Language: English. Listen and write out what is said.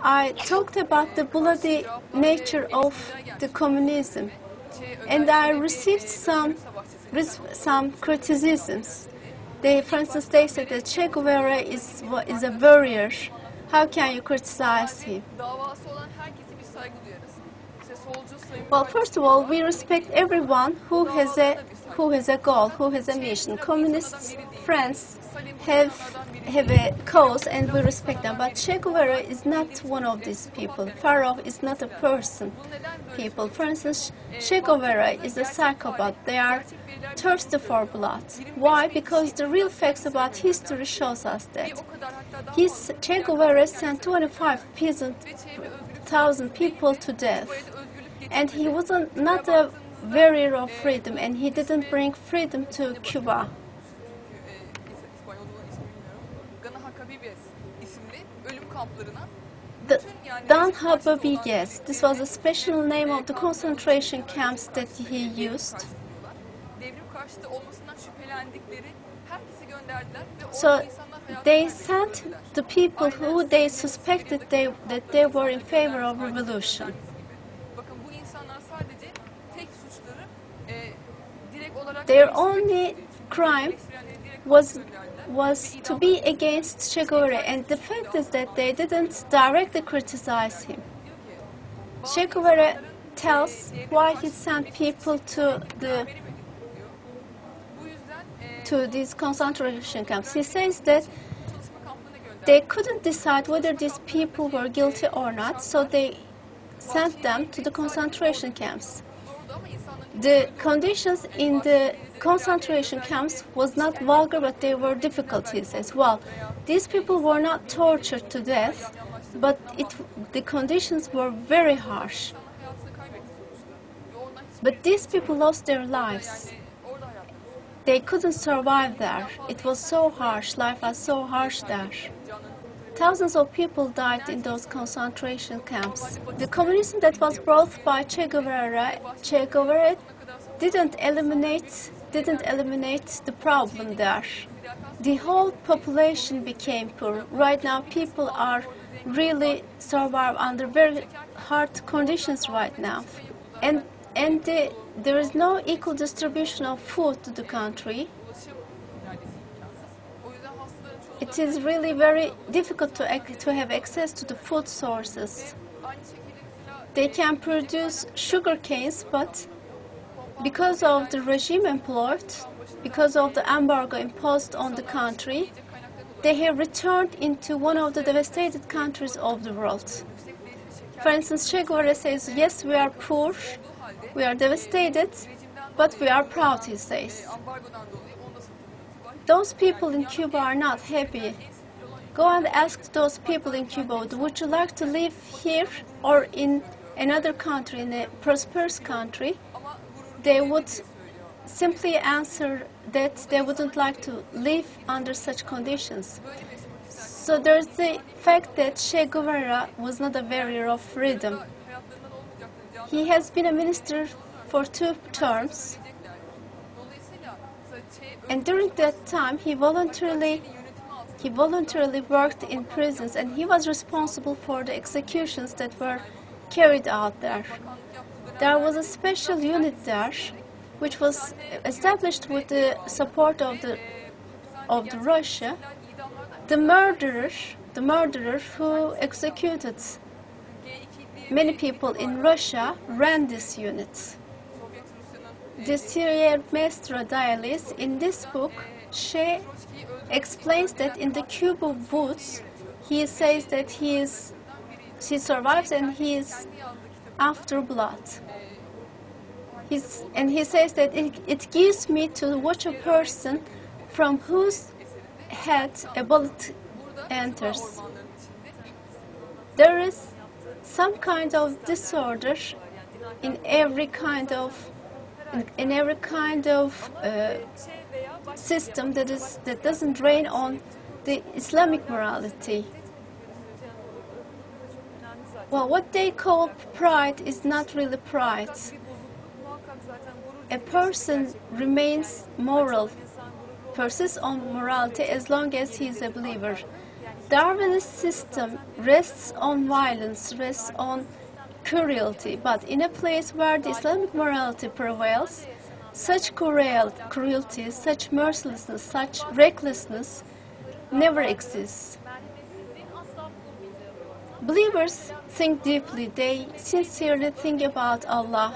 I talked about the bloody nature of the communism, and I received some criticisms. For instance, they said that Che Guevara is a warrior. How can you criticize him? Well, first of all, we respect everyone who has a goal, who has a mission. Communist friends have a cause, and we respect them. But Che Guevara is not one of these people. Pharaoh is not a person. People, for instance, Che Guevara is a psychopath. They are thirsty for blood. Why? Because the real facts about history shows us that Che Guevara sent 25,000 people to death. And he was not a warrior of freedom, and he didn't bring freedom to Cuba. The Dan Hababiyes, this was a special name of the concentration camps that he used. So they sent the people who they suspected that they were in favor of revolution. Their only crime was to be against Che Guevara, and the fact is that they didn't directly criticize him. Che Guevara tells why he sent people to these concentration camps. He says that they couldn't decide whether these people were guilty or not, so they sent them to the concentration camps. The conditions in the concentration camps was not vulgar, but they were difficulties as well. These people were not tortured to death, but the conditions were very harsh. But these people lost their lives. They couldn't survive there. It was so harsh. Life was so harsh there. Thousands of people died in those concentration camps. The communism that was brought by Che Guevara didn't eliminate the problem there. The whole population became poor. Right now, people are really survive under very hard conditions right now, and there is no equal distribution of food to the country. It is really very difficult to have access to the food sources. They can produce sugar canes, but because of the regime employed, because of the embargo imposed on the country, they have returned into one of the devastated countries of the world. For instance, Che Guevara says, yes, we are poor, we are devastated, but we are proud, he says. Those people in Cuba are not happy. Go and ask those people in Cuba, would you like to live here or in another country, in a prosperous country? They would simply answer that they wouldn't like to live under such conditions. So there's the fact that Che Guevara was not a warrior of freedom. He has been a minister for 2 terms. And during that time, he voluntarily worked in prisons, and he was responsible for the executions that were carried out there. There was a special unit there, which was established with the support of Russia. The murderer who executed many people in Russia ran this unit. The Sierra Maestra Dialis, in this book, Che explains that in the Cuba woods, he says that he survives and he is after blood. And he says that it gives me to watch a person from whose head a bullet enters. There is some kind of disorder in every kind of system that doesn't drain on the Islamic morality. Well, what they call pride is not really pride. A person remains moral, persists on morality as long as he is a believer. Darwinist system rests on violence, rests on cruelty, but in a place where the Islamic morality prevails, such cruelty, such mercilessness, such recklessness never exists. Believers think deeply, they sincerely think about Allah,